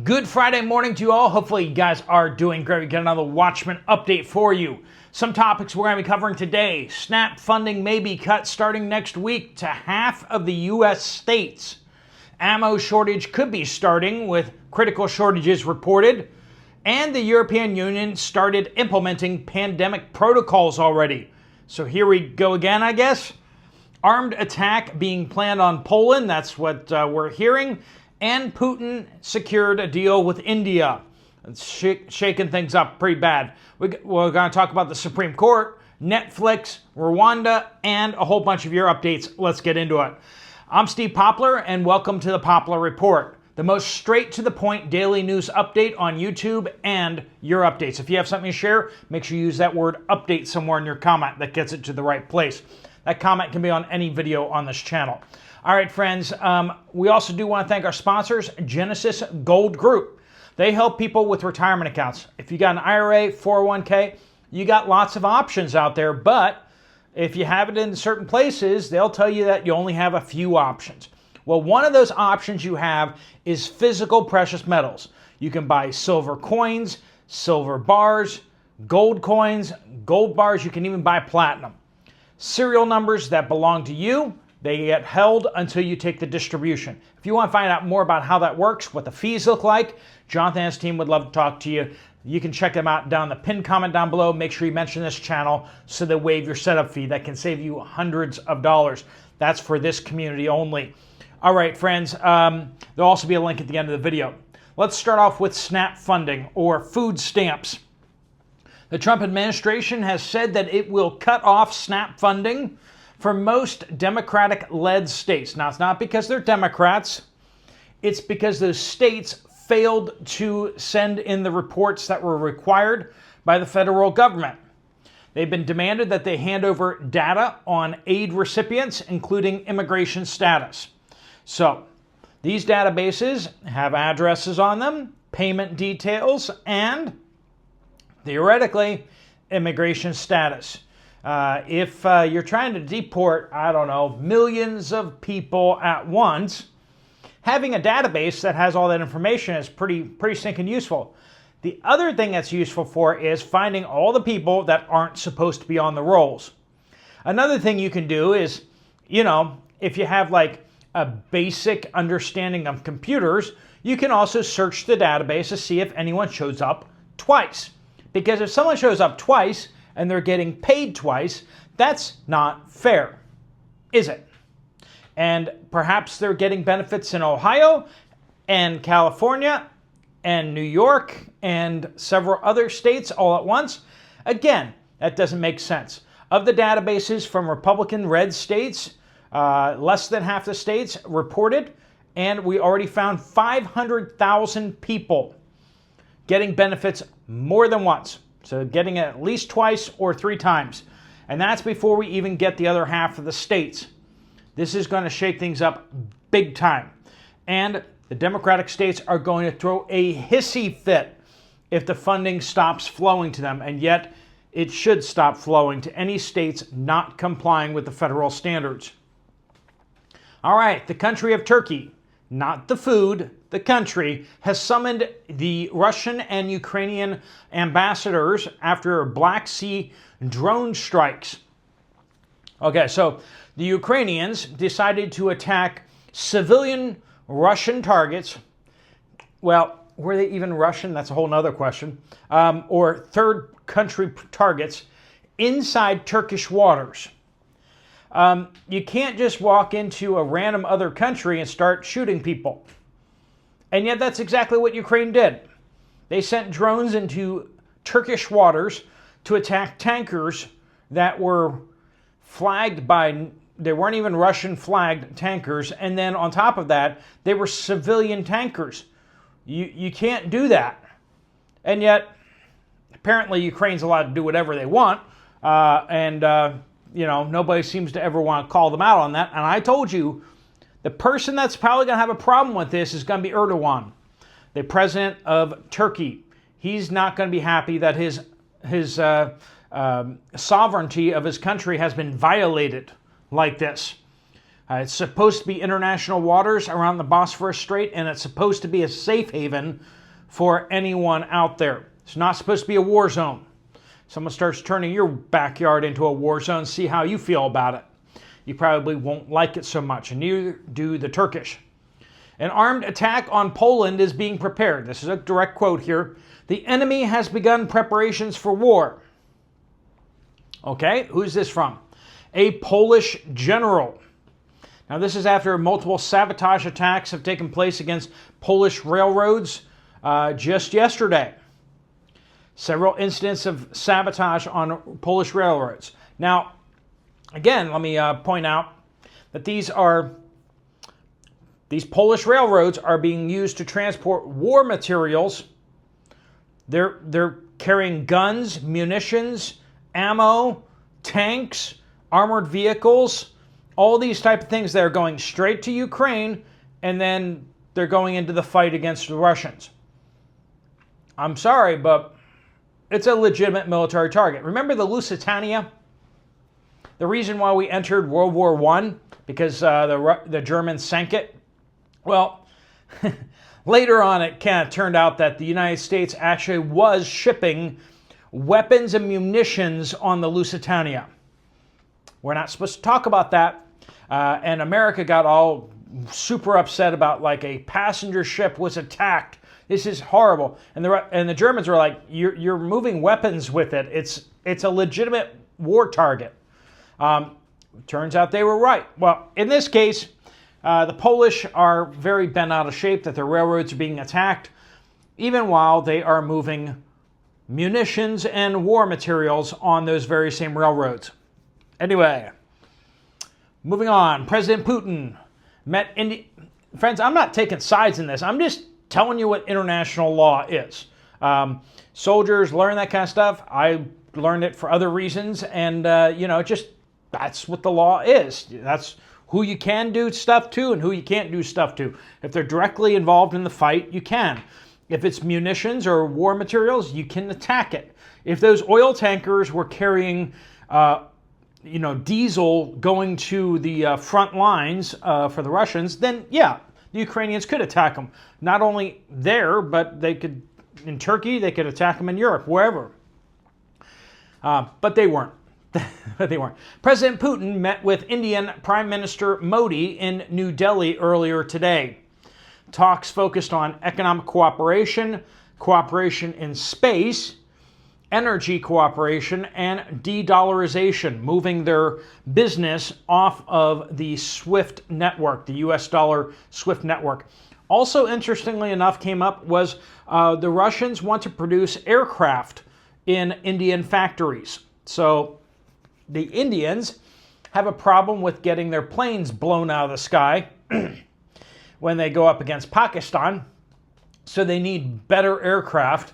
Good Friday morning to you all. Hopefully you guys are doing great. We got another Watchmen update for you. Some topics we're going to be covering today. SNAP funding may be cut starting next week to half of the U.S. states. Ammo shortage could be starting with critical shortages reported. And the European Union started implementing pandemic protocols already. So here we go again, I guess. Armed attack being planned on Poland. That's what we're hearing. And Putin secured a deal with India. It's shaking things up pretty bad. We're going to talk about the Supreme Court, Netflix, Rwanda, and a whole bunch of your updates. Let's get into it. I'm Steve Poplar, and welcome to the Poplar Report, the most straight-to-the-point daily news update on YouTube and your updates. If you have something to share, make sure you use that word update somewhere in your comment. That gets it to the right place. That comment can be on any video on this channel. All right, friends, we also do want to thank our sponsors, Genesis Gold Group. They help people with retirement accounts. If you got an IRA, 401k, you got lots of options out there, but if you have it in certain places, they'll tell you that you only have a few options. Well, one of those options you have is physical precious metals. You can buy silver coins, silver bars, gold coins, gold bars. You can even buy platinum. Serial numbers that belong to you. They get held until you take the distribution. If you want to find out more about how that works, what the fees look like, Jonathan and his team would love to talk to you. You can check them out down the pinned comment down below. Make sure you mention this channel so they waive your setup fee. That can save you hundreds of dollars. That's for this community only. All right, friends, there'll also be a link at the end of the video. Let's start off with SNAP funding, or food stamps. The Trump administration has said that it will cut off SNAP funding for most Democratic-led states. Now, it's not because they're Democrats. It's because those states failed to send in the reports that were required by the federal government. They've been demanded that they hand over data on aid recipients, including immigration status. So, these databases have addresses on them, payment details, and, theoretically, immigration status. If you're trying to deport, I don't know, millions of people at once, having a database that has all that information is pretty stinking useful. The other thing that's useful for is finding all the people that aren't supposed to be on the rolls. Another thing you can do is, if you have like a basic understanding of computers, you can also search the database to see if anyone shows up twice. Because if someone shows up twice, and they're getting paid twice, that's not fair, is it? And perhaps they're getting benefits in Ohio and California and New York and several other states all at once. Again, that doesn't make sense. Of the databases from Republican red states, less than half the states reported, and we already found 500,000 people getting benefits more than once. So getting it at least twice or three times. And that's before we even get the other half of the states. This is going to shake things up big time. And the Democratic states are going to throw a hissy fit if the funding stops flowing to them. And yet it should stop flowing to any states not complying with the federal standards. All right, the country of Turkey, not the food, the country, has summoned the Russian and Ukrainian ambassadors after Black Sea drone strikes. Okay, so the Ukrainians decided to attack civilian Russian targets. Well, were they even Russian? That's a whole nother question. Or third country targets inside Turkish waters. You can't just walk into a random other country and start shooting people. And yet that's exactly what Ukraine did. They sent drones into Turkish waters to attack tankers that were flagged by, they weren't even Russian flagged tankers. And then on top of that, they were civilian tankers. You can't do that. And yet, apparently Ukraine's allowed to do whatever they want. Nobody seems to ever want to call them out on that. And I told you, the person that's probably going to have a problem with this is going to be Erdogan, the president of Turkey. He's not going to be happy that his sovereignty of his country has been violated like this. It's supposed to be international waters around the Bosphorus Strait, and it's supposed to be a safe haven for anyone out there. It's not supposed to be a war zone. Someone starts turning your backyard into a war zone, see how you feel about it. You probably won't like it so much, and neither do the Turkish. An armed attack on Poland is being prepared. This is a direct quote here. The enemy has begun preparations for war. Okay, who's this from? A Polish general. Now, this is after multiple sabotage attacks have taken place against Polish railroads just yesterday. Several incidents of sabotage on Polish railroads. Now, again, let me point out that these Polish railroads are being used to transport war materials. They're carrying guns, munitions, ammo, tanks, armored vehicles, all these type of things that are going straight to Ukraine, and then they're going into the fight against the Russians. I'm sorry, but it's a legitimate military target. Remember the Lusitania? The reason why we entered World War I? Because the Germans sank it? Well, later on it kind of turned out that the United States actually was shipping weapons and munitions on the Lusitania. We're not supposed to talk about that. And America got all super upset about like a passenger ship was attacked. This is horrible. And the Germans were like, you're moving weapons with it. It's a legitimate war target. Turns out they were right. Well, in this case, the Polish are very bent out of shape that their railroads are being attacked, even while they are moving munitions and war materials on those very same railroads. Anyway, moving on. President Putin met Friends, I'm not taking sides in this. I'm just telling you what international law is. Soldiers learn that kind of stuff. I learned it for other reasons, and just that's what the law is. That's who you can do stuff to and who you can't do stuff to. If they're directly involved in the fight, you can. If it's munitions or war materials, you can attack it. If those oil tankers were carrying diesel going to the front lines for the Russians, then yeah, the Ukrainians could attack them. Not only there, but they could, in Turkey, they could attack them in Europe, wherever. But they weren't. President Putin met with Indian Prime Minister Modi in New Delhi earlier today. Talks focused on economic cooperation, cooperation in space, energy cooperation, and de-dollarization, moving their business off of the SWIFT network, the US dollar SWIFT network. Also, interestingly enough, came up was the Russians want to produce aircraft in Indian factories. So the Indians have a problem with getting their planes blown out of the sky when they go up against Pakistan. So they need better aircraft.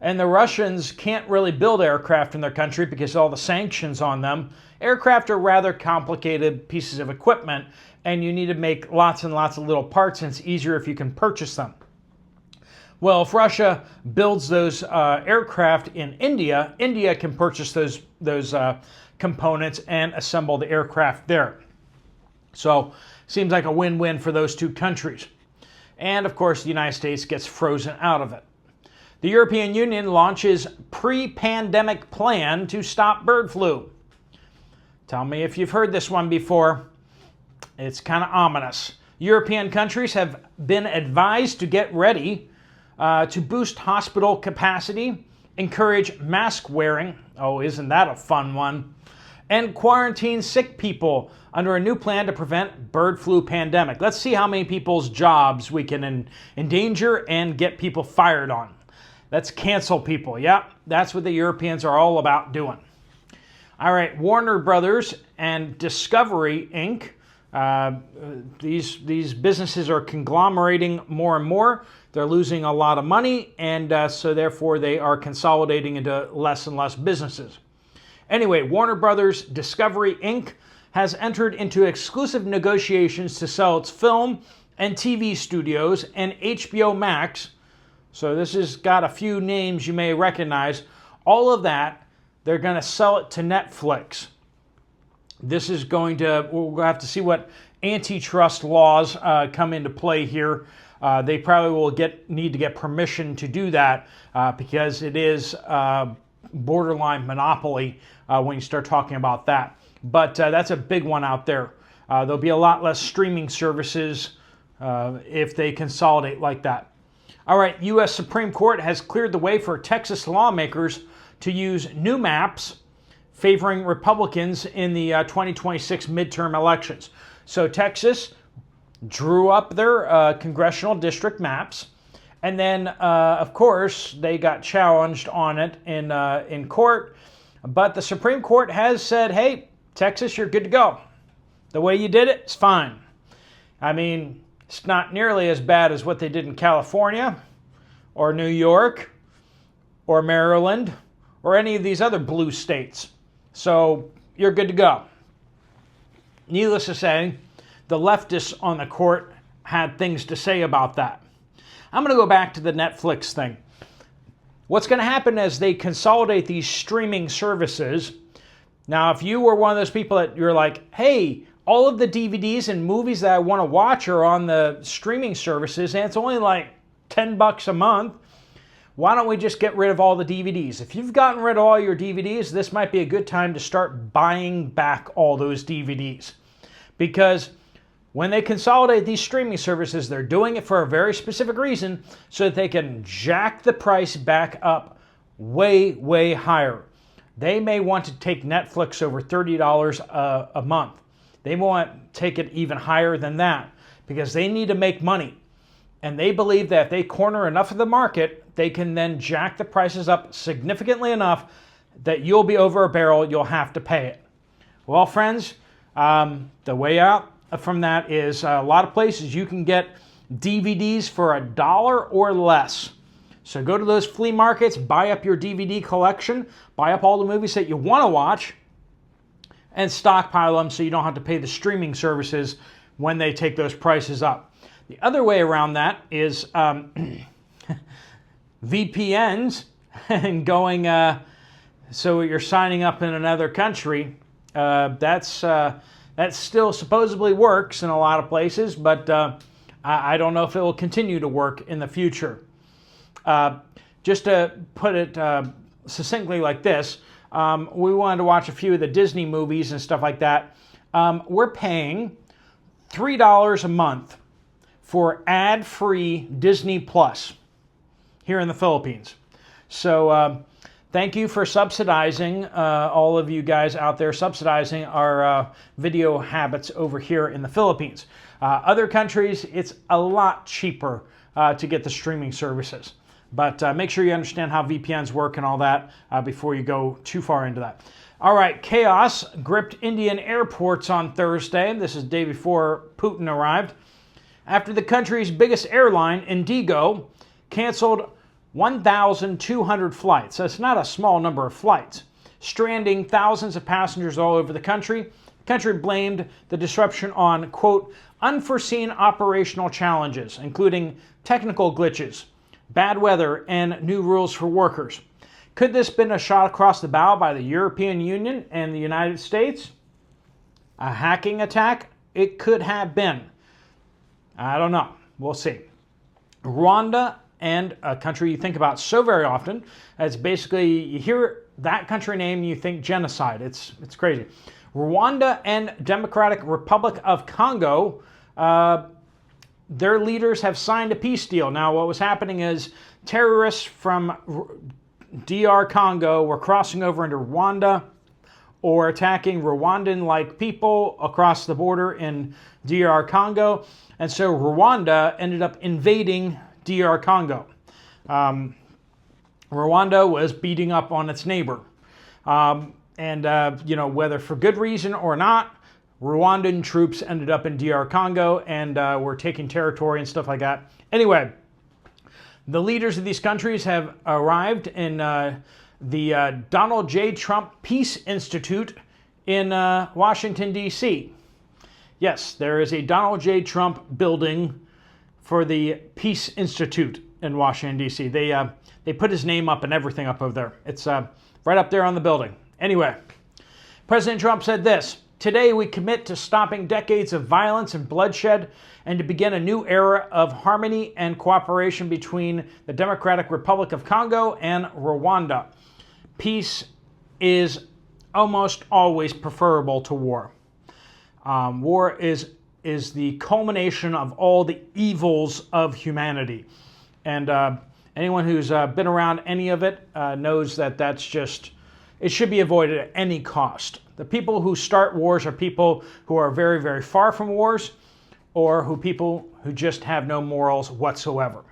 And the Russians can't really build aircraft in their country because of all the sanctions on them. Aircraft are rather complicated pieces of equipment, and you need to make lots and lots of little parts, and it's easier if you can purchase them. Well, if Russia builds those aircraft in India, India can purchase those components and assemble the aircraft there. So, seems like a win-win for those two countries. And, of course, the United States gets frozen out of it. The European Union launches pre-pandemic plan to stop bird flu. Tell me if you've heard this one before. It's kind of ominous. European countries have been advised to get ready to boost hospital capacity, encourage mask wearing. Oh, isn't that a fun one? And quarantine sick people under a new plan to prevent bird flu pandemic. Let's see how many people's jobs we can endanger and get people fired on. Let's cancel people. Yeah, that's what the Europeans are all about doing. All right, Warner Brothers and Discovery Inc. These businesses are conglomerating more and more. They're losing a lot of money, and so therefore they are consolidating into less and less businesses. Anyway, Warner Brothers Discovery Inc. has entered into exclusive negotiations to sell its film and TV studios and HBO Max. So this has got a few names you may recognize. All of that, they're going to sell it to Netflix. This is we'll have to see what antitrust laws come into play here. They probably will need to get permission to do that because it is borderline monopoly when you start talking about that. But that's a big one out there. There'll be a lot less streaming services if they consolidate like that. All right, U.S. Supreme Court has cleared the way for Texas lawmakers to use new maps favoring Republicans in the 2026 midterm elections. So Texas drew up their congressional district maps, and then, of course, they got challenged on it in court. But the Supreme Court has said, hey, Texas, you're good to go. The way you did it's fine. I mean, it's not nearly as bad as what they did in California or New York or Maryland or any of these other blue states. So you're good to go. Needless to say, the leftists on the court had things to say about that. I'm going to go back to the Netflix thing. What's going to happen as they consolidate these streaming services? Now, if you were one of those people that you're like, hey, all of the DVDs and movies that I want to watch are on the streaming services, and it's only like $10 a month. Why don't we just get rid of all the DVDs? If you've gotten rid of all your DVDs, this might be a good time to start buying back all those DVDs. Because when they consolidate these streaming services, they're doing it for a very specific reason so that they can jack the price back up way, way higher. They may want to take Netflix over $30 a month. They want to take it even higher than that because they need to make money. And they believe that if they corner enough of the market, they can then jack the prices up significantly enough that you'll be over a barrel, you'll have to pay it. Well, friends, the way out from that is a lot of places you can get DVDs for $1 or less. So go to those flea markets, buy up your DVD collection, buy up all the movies that you want to watch, and stockpile them so you don't have to pay the streaming services when they take those prices up. The other way around that is VPNs and going, so you're signing up in another country. That still supposedly works in a lot of places, but I don't know if it will continue to work in the future. Just to put it succinctly like this, we wanted to watch a few of the Disney movies and stuff like that. We're paying $3 a month for ad-free Disney Plus here in the Philippines. So thank you for subsidizing, all of you guys out there subsidizing our video habits over here in the Philippines. Other countries, it's a lot cheaper to get the streaming services. But make sure you understand how VPNs work and all that before you go too far into that. All right, chaos gripped Indian airports on Thursday. This is the day before Putin arrived. After the country's biggest airline, Indigo, canceled 1,200 flights. That's not a small number of flights, stranding thousands of passengers all over the country. The country blamed the disruption on, quote, unforeseen operational challenges, including technical glitches, bad weather, and new rules for workers. Could this have been a shot across the bow by the European Union and the United States? A hacking attack? It could have been. I don't know. We'll see. Rwanda, and a country you think about so very often, it's basically, you hear that country name and you think genocide. It's crazy. Rwanda and Democratic Republic of Congo, their leaders have signed a peace deal. Now, what was happening is terrorists from DR Congo were crossing over into Rwanda or attacking Rwandan-like people across the border in DR Congo. And so Rwanda ended up invading DR Congo. Rwanda was beating up on its neighbor. Whether for good reason or not, Rwandan troops ended up in DR Congo and were taking territory and stuff like that. Anyway, the leaders of these countries have arrived in the Donald J. Trump Peace Institute in Washington, D.C. Yes, there is a Donald J. Trump building for the Peace Institute in Washington, D.C. They put his name up and everything up over there. It's right up there on the building. Anyway, President Trump said this: Today, we commit to stopping decades of violence and bloodshed and to begin a new era of harmony and cooperation between the Democratic Republic of Congo and Rwanda. Peace is almost always preferable to war. War is the culmination of all the evils of humanity. And anyone who's been around any of it knows that it should be avoided at any cost. The people who start wars are people who are very, very far from wars, or people who just have no morals whatsoever.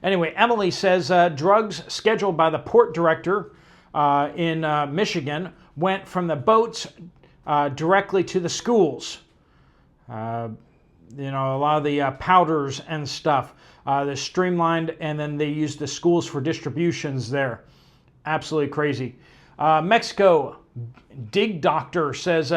Anyway, Emily says drugs scheduled by the port director in Michigan went from the boats directly to the schools. A lot of the powders and stuff, they're streamlined, and then they use the schools for distributions there. Absolutely crazy. Mexico Dig Doctor says,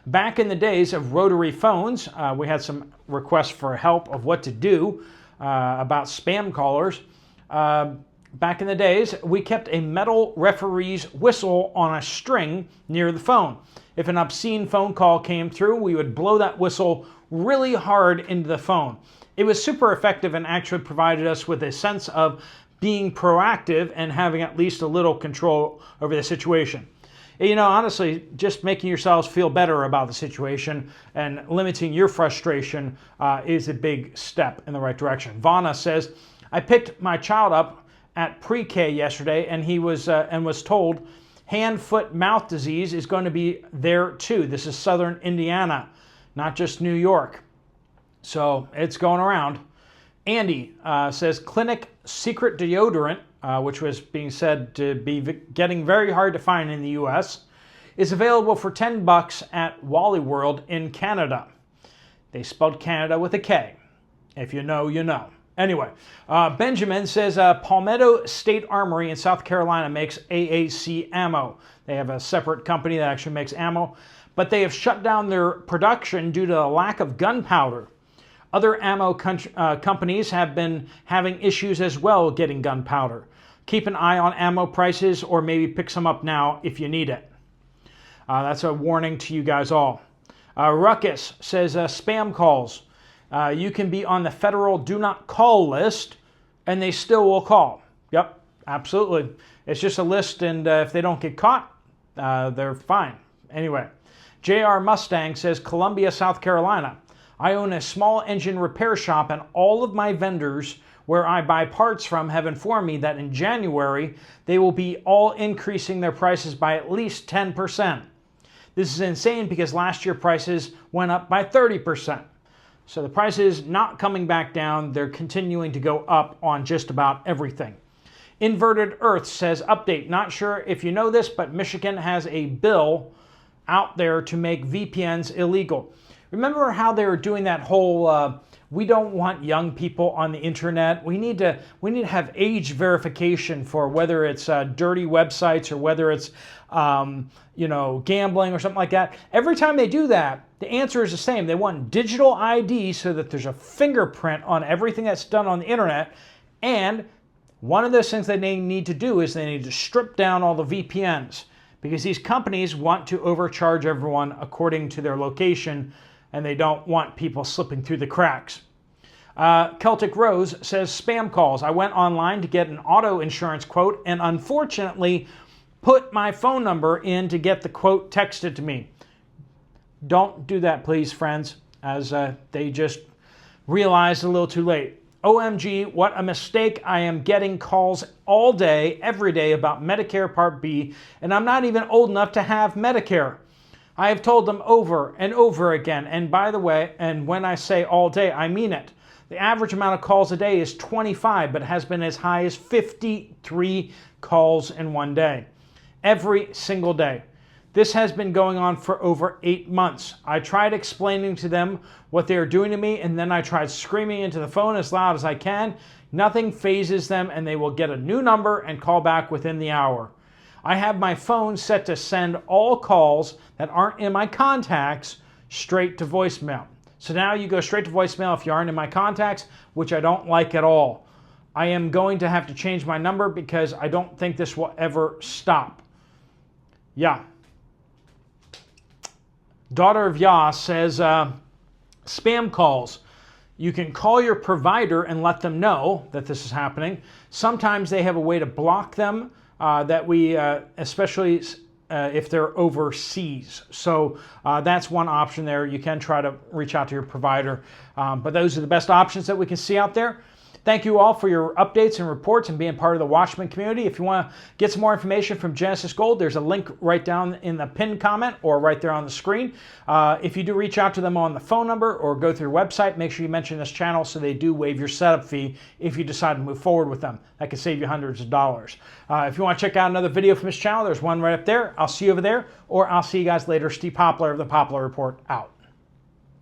back in the days of rotary phones, we had some requests for help of what to do about spam callers. Back in the days, we kept a metal referee's whistle on a string near the phone. If an obscene phone call came through, we would blow that whistle really hard into the phone. It was super effective and actually provided us with a sense of being proactive and having at least a little control over the situation. Honestly, just making yourselves feel better about the situation and limiting your frustration is a big step in the right direction. Vana says, I picked my child up at pre-K yesterday, and he was told hand, foot, mouth disease is going to be there too. This is southern Indiana, not just New York. So it's going around. Andy says clinic secret deodorant, which was being said to be getting very hard to find in the U.S., is available for $10 at Wally World in Canada. They spelled Canada with a K. If you know, you know. Anyway, Benjamin says Palmetto State Armory in South Carolina makes AAC ammo. They have a separate company that actually makes ammo, but they have shut down their production due to the lack of gunpowder. Other ammo companies have been having issues as well getting gunpowder. Keep an eye on ammo prices, or maybe pick some up now if you need it. That's a warning to you guys all. Ruckus says spam calls. You can be on the federal do not call list and they still will call. Yep, absolutely. It's just a list, and if they don't get caught, they're fine. Anyway, JR Mustang says Columbia, South Carolina. I own a small engine repair shop, and all of my vendors where I buy parts from have informed me that in January they will be all increasing their prices by at least 10%. This is insane because last year prices went up by 30%. So the price is not coming back down. They're continuing to go up on just about everything. Inverted Earth says, update, not sure if you know this, but Michigan has a bill out there to make VPNs illegal. Remember how they were doing that whole, we don't want young people on the internet. We need to have age verification for whether it's dirty websites or whether it's gambling or something like that. Every time they do that, the answer is the same. They want digital ID so that there's a fingerprint on everything that's done on the internet. And one of those things that they need to do is they need to strip down all the VPNs, because these companies want to overcharge everyone according to their location, and they don't want people slipping through the cracks. Celtic Rose says, spam calls. I went online to get an auto insurance quote and unfortunately put my phone number in to get the quote texted to me. Don't do that, please, friends, as they just realized a little too late. OMG, what a mistake. I am getting calls all day, every day about Medicare Part B, and I'm not even old enough to have Medicare. I have told them over and over again, and by the way, and when I say all day, I mean it. The average amount of calls a day is 25, but it has been as high as 53 calls in one day. Every single day. This has been going on for over 8 months. I tried explaining to them what they are doing to me, and then I tried screaming into the phone as loud as I can. Nothing phases them, and they will get a new number and call back within the hour. I have my phone set to send all calls that aren't in my contacts straight to voicemail. So now you go straight to voicemail if you aren't in my contacts, which I don't like at all. I am going to have to change my number because I don't think this will ever stop. Yeah. Daughter of Yah says, spam calls. You can call your provider and let them know that this is happening. Sometimes they have a way to block them especially if they're overseas. So that's one option there. You can try to reach out to your provider. But those are the best options that we can see out there. Thank you all for your updates and reports and being part of the Watchmen community. If you want to get some more information from Genesis Gold, there's a link right down in the pinned comment or right there on the screen. If you do reach out to them on the phone number or go through their website, make sure you mention this channel so they do waive your setup fee if you decide to move forward with them. That could save you hundreds of dollars. If you want to check out another video from this channel, there's one right up there. I'll see you over there, or I'll see you guys later. Steve Poplar of the Poplar Report out.